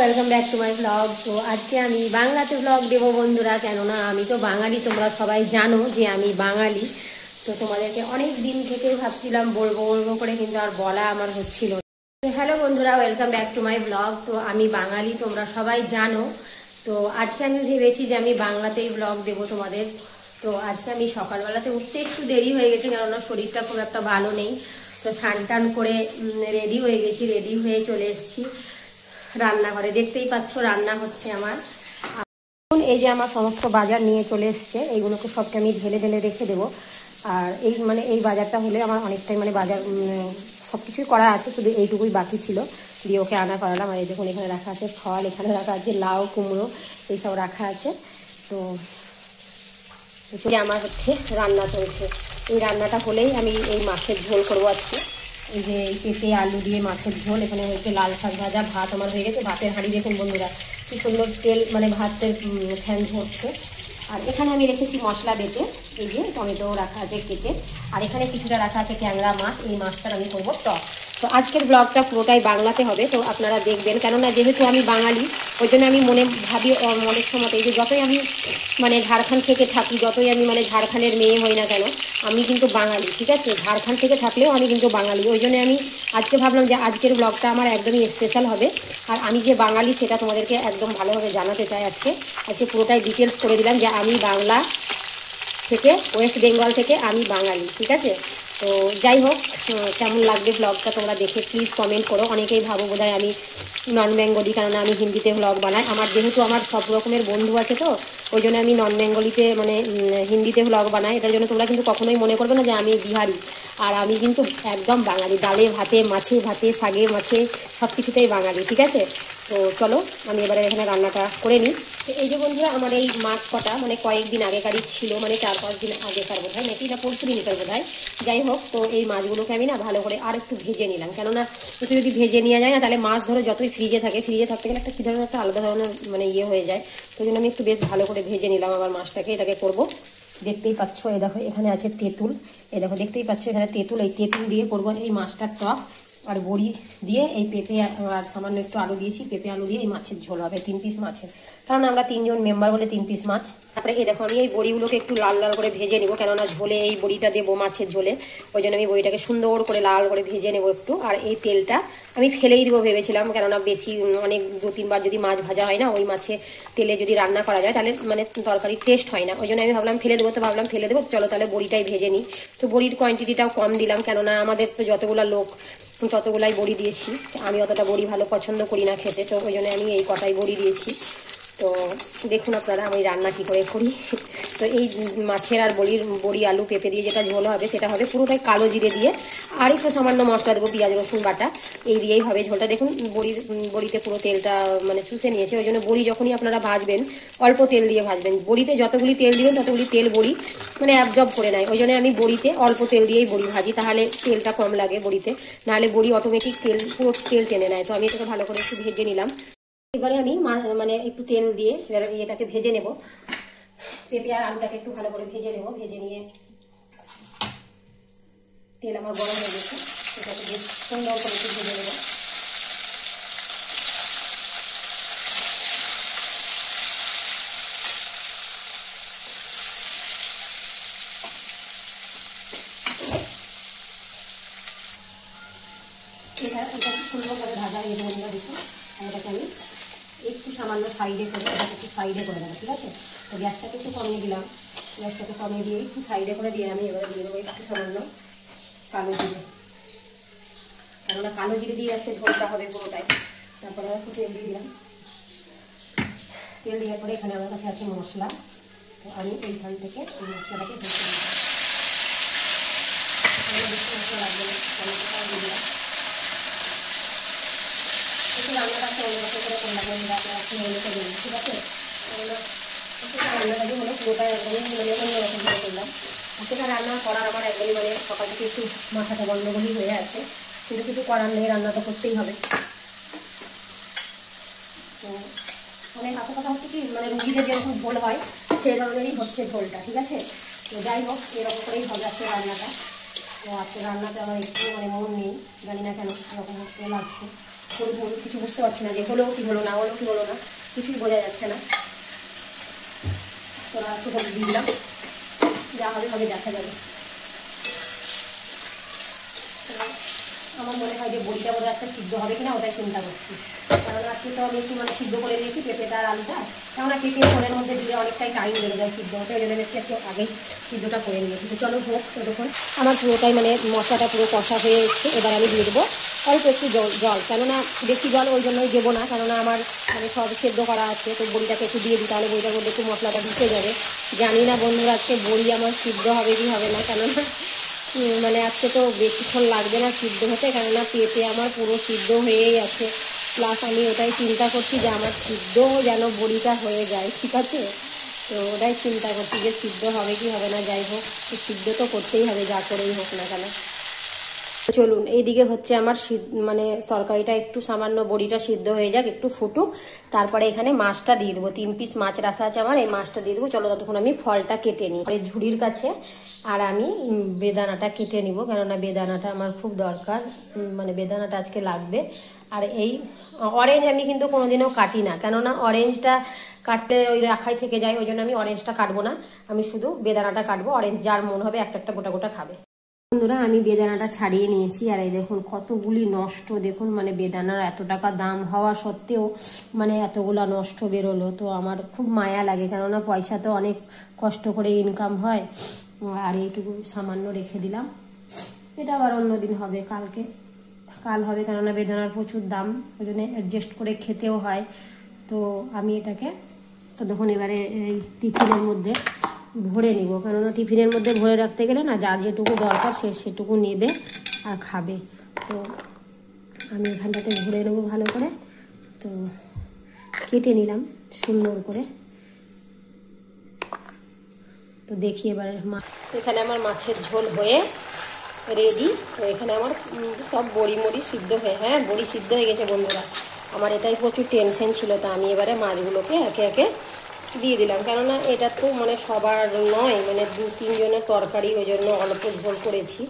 Welcome back to my blog. তো আজকে আমি বাংলাতে ব্লগ দেবো বন্ধুরা, কেননা আমি তো বাঙালি, তোমরা সবাই জানো যে আমি বাঙালি। তো তোমাদেরকে অনেক দিন থেকে ভাবছিলাম বলবো বলবো করে, কিন্তু আর বলা আমার হচ্ছিল। তো হ্যালো বন্ধুরা, welcome back to my blog. তো আমি বাঙালি, তোমরা সবাই জানো। তো আজকে আমি ভেবেছি যে আমি বাংলাতেই ব্লগ দেবো তোমাদের। তো আজকে আমি সকালবেলাতে উঠতে একটু দেরি হয়ে গেছে, কেননা শরীরটা খুব একটা ভালো নেই। তো স্নান টান করে রেডি হয়ে গেছি, রেডি হয়ে চলে এসেছি রান্নাঘরে। দেখতেই পাচ্ছ রান্না হচ্ছে আমার। এই যে আমার সমস্ত বাজার নিয়ে চলে এসছে, এইগুলোকে সবকে আমি ঢেলে ঢেলে রেখে দেবো। আর এই বাজারটা হলে আমার অনেকটাই বাজার সব কিছুই করা আছে, শুধু এইটুকুই বাকি ছিল, দিয়ে ওকে আনা করালাম। আর এই দেখুন এখানে রাখা আছে ফল, এখানে রাখা আছে লাউ কুমড়ো, এইসব রাখা আছে। তো আমার রান্না চলছে। এই রান্নাটা হলেই আমি এই মাছের ঝোল করবো আজকে। এই যে এই পেঁপে আলু দিয়ে মাছের ঝোল, এখানে হচ্ছে লাল শাক ভাজা, ভাত আমার হয়ে গেছে। ভাতের হাঁড়ি দেখুন বন্ধুরা, কি সুন্দর তেল, ভাতের ফ্যান ঝরছে। আর এখানে আমি রেখেছি মশলা বেটে, এই যে টমেটো রাখা আছে কেটে। আর এখানে কিছুটা রাখা আছে ট্যাংরা মাছ, এই মাছটার আমি করবো টক। তো আজকের ব্লগটা পুরোটাই বাংলাতে হবে, তো আপনারা দেখবেন। কেননা যেহেতু আমি বাঙালি, ওই জন্য আমি ভাবি অনেক সময় যে যতই আমি ঝাড়খণ্ড থেকে থাকি, যতই আমি ঝাড়খণ্ডের মেয়ে হই না কেন, আমি কিন্তু বাঙালি, ঠিক আছে? ঝাড়খণ্ড থেকে থাকলেও আমি কিন্তু বাঙালি। ওই জন্য আমি আজকে ভাবলাম যে আজকের ব্লগটা আমার একদমই স্পেশাল হবে। আর আমি যে বাঙালি সেটা তোমাদেরকে একদম ভালোভাবে জানাতে চাই। আজকে পুরোটাই ডিটেলস করে দিলাম যে আমি বাংলা থেকে, ওয়েস্ট বেঙ্গল থেকে আমি বাঙালি, ঠিক আছে? তো যাই হোক, কেমন লাগবে ব্লগটা তোমরা দেখে প্লিজ কমেন্ট করো। অনেকেই ভাবো বোধহয় আমি নন বেঙ্গলি, কেননা আমি হিন্দিতে ব্লগ বানাই। যেহেতু আমার সব রকমের বন্ধু আছে, তো ওই জন্য আমি নন বেঙ্গলিতে হিন্দিতে ব্লগ বানাই। এটার জন্য তোমরা কিন্তু কখনোই মনে করবে না যে আমি বিহারি। আর আমি কিন্তু একদম বাঙালি, ডালে ভাতে, মাছে ভাতে, শাকে মাছে, সব কিছুতেই বাঙালি, ঠিক আছে? তো চলো আমি এবারে এখানে রান্নাটা করে নিই। এই যে বন্ধুরা, আমার এই মাছ কটা কয়েকদিন আগেকারই ছিল, 4-5 দিন আগেকার বোধ হয়, নাকি না পরশু দিনকার বোধ হয়। যাই হোক, তো এই মাছগুলোকে আমি ভালো করে আর একটু ভেজে নিলাম। কেননা একটু যদি ভেজে নেওয়া যায় না, তাহলে মাছ ধরো যতই ফ্রিজে থাকতে গেলে একটা কী ধরনের একটা আলাদা ধরনের ইয়ে হয়ে যায়। তো জন্য আমি একটু বেশ ভালো করে ভেজে নিলাম আবার মাছটাকে। এটাকে করব, দেখতেই পাচ্ছ। এই দেখো এখানে আছে তেঁতুল, এই দেখো দেখতেই পাচ্ছ এখানে তেঁতুল। এই তেঁতুল দিয়ে করবো এই মাছটার টক। আর বড়ি দিয়ে এই পেঁপে আর সামান্য একটু আলু দিয়েছি, পেঁপে আলু দিয়ে এই মাছের ঝোল হবে, 3 পিস মাছের। কারণ আমরা 3 জন মেম্বার বলে 3 পিস মাছ। তারপরে এই দেখো আমি এই বড়িগুলোকে একটু লাল লাল করে ভেজে নেবো, কেননা ঝোলে এই বড়িটা দেবো মাছের ঝোলে। ওই জন্য আমি বড়িটাকে সুন্দর করে লাল করে ভেজে নেবো একটু। আর এই তেলটা আমি ফেলেই দেবো ভেবেছিলাম, কেননা বেশি অনেক 2-3 বার যদি মাছ ভাজা হয় না, ওই মাছে তেলে যদি রান্না করা যায় তাহলে তরকারি টেস্ট হয় না। ওই জন্য আমি ভাবলাম ফেলে দেবো, তো ভাবলাম ফেলে দেবো, চলো তাহলে বড়িটাই ভেজে নিই। তো বড়ির কোয়ান্টিটিটাও কম দিলাম, কেননা আমাদের তো যতগুলো লোক ততগুলাই বড়ি দিয়েছি। আমি অতটা বড়ি ভালো পছন্দ করি না খেতে, তো ওই জন্য আমি এই কটাই বড়ি দিয়েছি। তো দেখুন আপনারা আমি রান্না কী করে করি। তো এই মাছের আর বড়ি আলু পেঁপে দিয়ে যেটা ঝোল হবে, সেটা হবে পুরোটাই কালো জিরে দিয়ে। আর একটু সামান্য মশলা দেবো, পেঁয়াজ রসুন বাটা, এই দিয়েই হবে ঝোলটা। দেখুন বড়িতে পুরো তেলটা শুষে নিয়েছে। ওই জন্য বড়ি যখনই আপনারা ভাজবেন অল্প তেল দিয়ে ভাজবেন। বড়িতে যতগুলি তেল দিবেন ততগুলি তেল বড়ি অ্যাবজর্ব করে নেয়। ওই জন্য আমি বড়িতে অল্প তেল দিয়েই বড়ি ভাজি, তাহলে তেলটা কম লাগে বড়িতে, নাহলে বড়ি অটোমেটিক পুরো তেল টেনে নেয়। তো আমি এটাকে ভালো করে একটু ভেজে নিলাম। এবারে আমি একটু তেল দিয়ে এটাকে ভেজে নেব। পেঁপে আর আলুটাকে একটু ভালো করে ভেজে নেব। ভেজে নিয়ে তেল আমার গরম হয়ে গেছে, এটাকে বেশ সুন্দর করে একটু ভেজে নেব। এটা সুন্দর করে ভাজা হয়ে যাবে দেখুন। আর এটাকে আমি একটু সামান্য সাইডে করে একটু সাইডে করে দেবো, ঠিক আছে? তো গ্যাসটাকে একটু কমিয়ে দিলাম, গ্যাসটাকে কমিয়ে দিয়ে একটু সাইডে করে দিয়ে আমি এবারে দিয়ে দেবো একটু সামান্য কালো জিরে। কেননা কালো জিরে দিয়ে আজকে ঝোলটা হবে পুরোটাই। তারপরে একটু তেল দিয়ে দিলাম। তেল দেওয়ার পরে এখানে আমার কাছে আছে মশলা, তো আমি এইখান থেকে এই মশলাটাকে ভেজে দিলাম। বেশি মশলা লাগবে না, টমেটোটাও দিয়ে দিলাম। একটু রান্নাটা একটা অন্যরকম করে করলাম, আপনারা একটু মেনুতে দিন, ঠিক আছে? রান্নাটা যে হলো পুরোটাই একদমই অন্যরকম করে করলাম। সেটা রান্না করার আমার একদমই সকাল থেকে একটু মাথাটা গন্ডগোলই হয়ে আছে, কিন্তু কিছু করার নেই, রান্না তো করতেই হবে। তো আসল কথা হচ্ছে কি, রুগীদের যেরকম ঝোল হয় সে ধরনেরই হচ্ছে ঝোলটা, ঠিক আছে? তো যাই হোক, এরকম করেই হবে আজকে রান্নাটা। তো আজকে রান্নাতে আমার একটু মন নেই, জানি না কেন এরকম লাগছে। হলুদ হলুদ কিছু বুঝতে পারছি না যে হলো কি হলো না, হলো কি হলো না, কিছুই বোঝা যাচ্ছে না। তো একটু হলুদ দিয়ে দিলাম, যা হবে হবে দেখা যাবে। আমার মনে হয় যে বড়িটা বোধহয় একটা সিদ্ধ হবে কিনা ওটাই চিন্তা করছি, কারণ আজকে তো আমি একটু মানে সিদ্ধ করে দিয়েছি পেঁপেটা আর আলুটা, কেননা পেঁপে ফোনের মধ্যে দিলে অনেকটাই টাইম লেগে যায় সিদ্ধ হতে, ওই জন্য বেশি একটু আগেই সিদ্ধটা করে নিয়েছি। তো চলো হোক ততক্ষণ। আমার পুরোটাই মানে মশলাটা পুরো কষা হয়ে এসছে। এবার আমি দিয়ে দেবো অল্প একটু জল, কেননা বেশি জল ওই জন্যই দেবো না, কেননা আমার মানে সব সেদ্ধ করা আছে, তো বড়িটাকে একটু দিয়ে দিই, তাহলে বড়িটার মধ্যে একটু মশলাটা ঢুকে যাবে। জানি না বন্ধুরা আজকে বড়ি আমার সিদ্ধ হবে কি হবে না, কেননা মানে আজকে তো বেশিক্ষণ লাগবে না সিদ্ধ হতে, কেননা পেঁপে আমার পুরো সিদ্ধ হয়েই আছে। প্লাস আমি ওটাই চিন্তা করছি যে আমার সিদ্ধ যেন বড়িটা হয়ে যায়, ঠিক আছে? তো ওটাই চিন্তা করছি যে সিদ্ধ হবে কি হবে না, যাই হোক সিদ্ধ তো করতেই হবে যা করেই হোক না কেন। চলুন এইদিকে হচ্ছে আমার মানে তরকারিটা একটু সামান্য বড়িটা সিদ্ধ হয়ে যাক, একটু ফুটুক, তারপরে এখানে মাছটা দিয়ে দেবো। 3 পিস মাছ রাখা আছে আমার, এই মাছটা দিয়ে দেবো। চলো ততক্ষণ আমি ফলটা কেটে নিই ঝুড়ির কাছে, আর আমি বেদানাটা কেটে নিব, কেননা বেদানাটা আমার খুব দরকার, মানে বেদানাটা আজকে লাগবে। আর এই অরেঞ্জ আমি কিন্তু কোনোদিনও কাটি না, কেননা অরেঞ্জটা কাটতে ওই রাখাই থেকে যায়, ওই জন্য আমি অরেঞ্জটা কাটবো না, আমি শুধু বেদানাটা কাটবো। অরেঞ্জ যার মন হবে একটা একটা গোটা গোটা খাবে। বন্ধুরা আমি বেদানাটা ছাড়িয়ে নিয়েছি, আর এই দেখুন কতগুলি নষ্ট, দেখুন মানে বেদানার এত টাকা দাম হওয়া সত্ত্বেও মানে এতগুলা নষ্ট বেরোলো, তো আমার খুব মায়া লাগে, কেননা পয়সা তো অনেক কষ্ট করে ইনকাম হয়। আর এইটুকু সামান্য রেখে দিলাম, এটা আবার অন্যদিন হবে, কাল হবে, কেননা বেদানার প্রচুর দাম, ওই জন্য অ্যাডজাস্ট করে খেতেও হয়। তো আমি এটাকে তো দেখুন এবারে এই টিফিনের মধ্যে ভরে নিব, কেননা টিফিনের মধ্যে ভরে রাখতে গেলে না যার যেটুকু দরকার সে সেটুকু নেবে আর খাবে। তো আমি এখানটাতে ভরে নেবো ভালো করে, তো কেটে নিলাম সুন্দর করে। তো দেখি এবার এখানে আমার মাছের ঝোল হয়ে রেডি। তো এখানে আমার সব বড়ি মড়ি সিদ্ধ হয়ে, হ্যাঁ বড়ি সিদ্ধ হয়ে গেছে বন্ধুরা। আমার এটাই প্রচুর টেনশন ছিল, তো আমি এবারে মাছগুলোকে একে একে দিয়ে দিলাম, কেননা এটা তো মানে সবার নয়, মানে 2-3 জনের তরকারি, ওই জন্য অল্প ঝোল করেছি,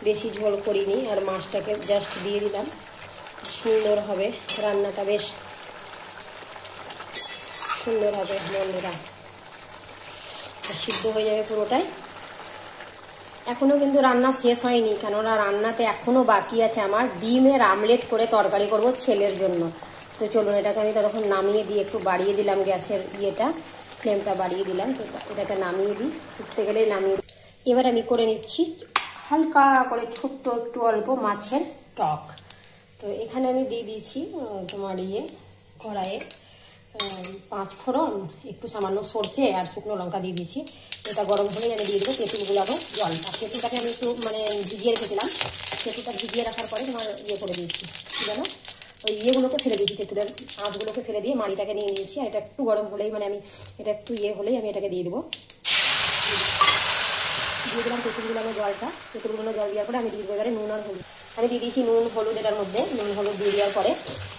বেশি ঝোল করিনি। আর মাছটাকে জাস্ট দিয়ে দিলাম, সুন্দর হবে রান্নাটা, বেশ সুন্দর হবে বন্ধুরা, সিদ্ধ হয়ে যাবে পুরোটাই। এখনও কিন্তু রান্না শেষ হয়নি, কেননা রান্নাতে এখনও বাকি আছে আমার ডিমের আমলেট করে তরকারি করব ছেলের জন্য। তো চলুন এটাকে আমি ততক্ষণ নামিয়ে দিই, একটু বাড়িয়ে দিলাম গ্যাসের ফ্লেমটা বাড়িয়ে দিলাম, তো এটাকে নামিয়ে দিই, ফুটতে গেলেই নামিয়ে দিই। এবার আমি করে নিচ্ছি হালকা করে ছোট্ট একটু অল্প মাছের টক। তো এখানে আমি দিয়ে দিয়েছি তোমার কড়াইয়ে 5 ফোড়ন, একটু সামান্য সর্ষে আর শুকনো লঙ্কা দিয়ে দিয়েছি। এটা গরম হলেই আমি দিয়ে দেবো তেঁতুল গুলানো জলটা। তেঁতুলটাকে আমি একটু মানে ভিজিয়ে রেখেছিলাম, তেঁতুলটা ভিজিয়ে রাখার পরে তোমার করে দিয়েছি, জানো ওই ইয়েগুলোকে ফেলে দিয়েছি, তেঁতুলের আঁশগুলোকে ফেলে দিয়ে মাড়িটাকে নিয়ে নিয়েছি। আর এটা একটু গরম হলেই মানে আমি এটা একটু হলেই আমি এটাকে দিয়ে দেবো, দিয়ে দিলাম তেঁতুল গুলানো জলটা। তেঁতুল গুলানো জল দেওয়ার পরে আমি দিয়ে দেবো এবারে নুন আর হলুদ। আমি দিয়ে দিয়েছি নুন হলুদ, এটার মধ্যে নুন হলুদ দিয়ে দেওয়ার পরে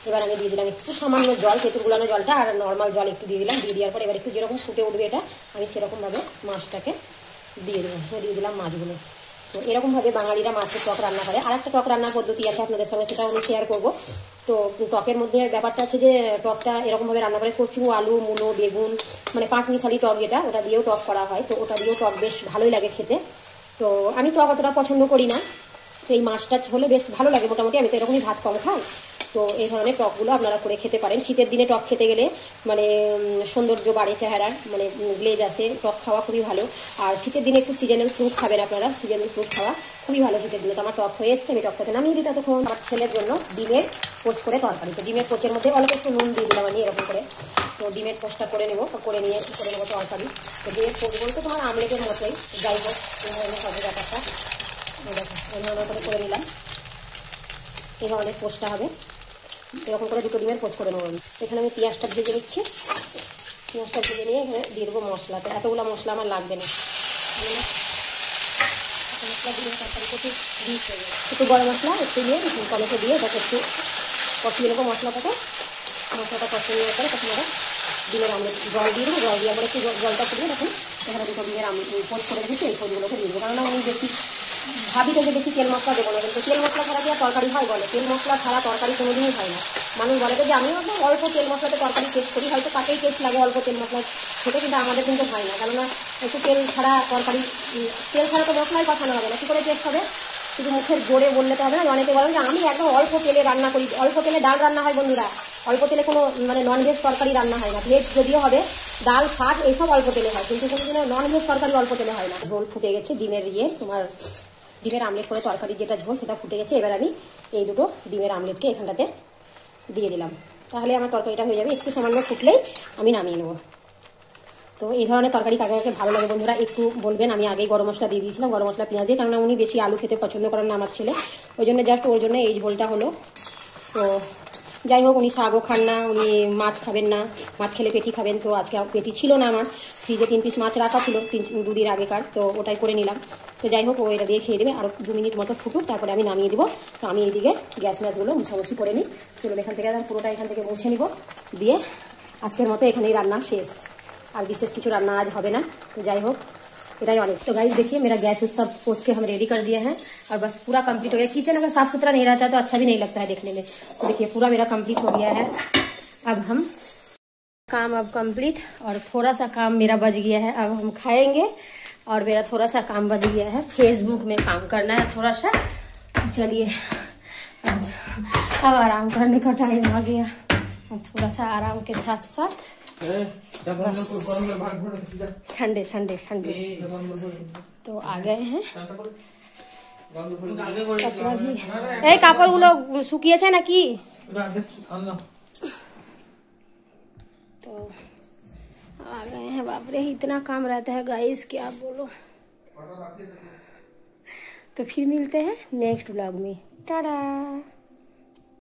এবার আমি দিয়ে দিলাম একটু সামান্য জল, তেঁতুল গুলানো জলটা আর নর্মাল জল একটু দিয়ে দিলাম। দিয়ে দেওয়ার পরে এবার একটু যেরকম ফুটে উঠবে এটা আমি সেরকমভাবে মাছটাকে দিয়ে দেবো, দিয়ে দিলাম মাছগুলো। তো এরকমভাবে বাঙালিরা মাছের টক রান্না করে। আর একটা টক রান্নার পদ্ধতি আছে আপনাদের সঙ্গে, সেটাও আমি শেয়ার করবো। তো টকের মধ্যে ব্যাপারটা আছে যে টকটা এরকমভাবে রান্না করে কচু, আলু, মূলো, বেগুন, মানে 5 মিশালি টক যেটা, ওটা দিয়েও টক করা হয়। তো ওটা দিয়েও টক বেশ ভালোই লাগে খেতে। তো আমি টক অতটা পছন্দ করি না, তো এই মাছটা হলে বেশ ভালো লাগে মোটামুটি। আমি তো এরকমই ভাত কম খাই, তো এই ধরনের টকগুলো আপনারা করে খেতে পারেন। শীতের দিনে টক খেতে গেলে মানে সৌন্দর্য বাড়ে চেহারার, মানে গ্লেজ আসে, টক খাওয়া খুবই ভালো। আর শীতের দিনে একটু সিজনাল ফ্রুট খাবেন আপনারা, সিজনাল ফ্রুট খাওয়া খুবই ভালো শীতের দিনে। তো আমার টক হয়ে এসছে, আমি টক খেতে নামিয়ে দিই ততক্ষণ। আমার ছেলের জন্য ডিমের পোস্ট করে তরকারি, তো ডিমের পোস্টের মধ্যে অল্প একটু নুন দিয়ে দিলাম আমি এরকম করে। তো ডিমের পোস্টটা করে নেবো, করে নিয়ে করে নেবো তরকারি। তো ডিমের পোস্ট বলতে তোমার আমলেটের মতোই, যাই হোক এই ধরনের সবজি ব্যাপারটা দেখো এই ধরনের করে নিলাম। এই ধরনের পোস্টটা হবে, এরকম করে 2টো ডিমের পোস্ট করে নেবো আমি। এখানে আমি পেঁয়াজটা ভেজে নিচ্ছি, পেঁয়াজটা ভেজে নিয়ে এখানে দিয়ে দেবো মশলা। তো এতগুলো মশলা আমার লাগবে না, মশলা দিয়ে তরকারি একটু দিই, একটু গরম মশলা একটু দিয়ে টমেটো দিয়ে এটাকে একটু কষিয়ে নেবো মশলাটা কষিয়ে নেওয়ার পরে তখন ওটা ডিমের আমলেট জল দিয়ে দেবো। জল দেওয়ার পরে একটু জলটা ফুটিয়ে তখন এখানে 2টো ডিমের পোস্ট করে রেখেছি, এই পোস্টগুলোকে দিয়ে দেবো, কারণ আমি বেশি ভাবি থেকে বেশি তেল মশলা দেবো না, কিন্তু তেল মশলা ছাড়া কি আর তরকারি হয় বলে? তেল মশলা ছাড়া তরকারি কোনোদিনই হয় না। মানুষ বলে যে আমিও একদম অল্প তেল মশলাতে তরকারি টেস্ট করি, হয়তো তাকেই টেস্ট লাগে অল্প তেল মশলা খেতে, কিন্তু আমাদের কিন্তু হয় না। কেননা একটু তেল ছাড়া তরকারি, তেল ছাড়া তো মশলাই কষানো হবে না, কী করে টেস্ট হবে? শুধু মুখের জোরে বললে তো হবে না। অনেকে বলেন যে আমি একদম অল্প তেলে রান্না করি, অল্প তেলে ডাল রান্না হয় বন্ধুরা, অল্প তেলে কোনো মানে ননভেজ তরকারি রান্না হয় না। ভেজ যদিও হবে, ডাল শাক এইসব অল্প তেলে হয়, কিন্তু কোনোদিনও ননভেজ তরকারি অল্প তেলে হয় না। ঝোল ফুটে গেছে ডিমের তোমার ডিমের আমলেট করে তরকারি যেটা ঝোল সেটা ফুটে গেছে। এবার আমি এই দুটো ডিমের আমলেটকে এখানটাতে দিয়ে দিলাম, তাহলে আমার তরকারিটা হয়ে যাবে। একটু সামান্য ফুটলেই আমি নামিয়ে নেবো। তো এই ধরনের তরকারি কাকে কাকে ভালো লাগে বন্ধুরা একটু বলবেন। আমি আগেই গরম মশলা দিয়ে দিয়েছিলাম, গরম মশলা পেঁয়াজ দিয়ে, কেননা উনি বেশি আলু খেতে পছন্দ করেন না আমার ছেলে, ওই জন্য জাস্ট ওর জন্য এই ঝোলটা হলো। তো যাই হোক, উনি শাকও খান না, উনি মাছ খাবেন না, মাছ খেলে পেটি খাবেন। তো আজকে পেটি ছিল না, আমার ফ্রিজে 3 পিস মাছ রাখা ছিল 2 দিন আগেকার, তো ওটাই করে নিলাম। তো যাই হোক, ও এটা দিয়ে খেয়ে দেবে। আরও 2 মিনিট মতো ফুটুক, তারপরে আমি নামিয়ে দেবো। তো আমি এইদিকে গ্যাস ম্যাসগুলো মুছামুছি করে নিই। চলুন এখান থেকে পুরোটা এখান থেকে মুছে নিব, দিয়ে আজকের মতো এখানেই রান্না শেষ। আর বিশেষ কিছু रान्ना आज হবে না। तो যাই হোক এটাই অনেক। तो गाइस देखिए मेरा गैस सब पोंछ के हम रेडी कर दिए हैं और बस पूरा कंप्लीट हो गया। किचन अगर साफ सुथरा नहीं रहता है तो अच्छा भी नहीं लगता है देखने में। तो देखिए पूरा मेरा कंप्लीट हो गया है। अब हम काम अब कंप्लीट, और थोड़ा सा काम मेरा बच गया है, अब हम खाएंगे। और मेरा थोड़ा सा काम बच गया है, फेसबुक में काम करना है थोड़ा सा। तो चलिए अब आराम करने का टाइम आ गया, और थोड़ा सा आराम के साथ साथ संडे संडे संडे तो आ गए हैं। कपड़ा भी कापड़ गुलो শুকিয়েছে নাকি? तो आ गए हैं। बाप रे इतना काम रहता है गाइस, क्या बोलो। तो फिर मिलते हैं नेक्स्ट व्लॉग में। टाटा।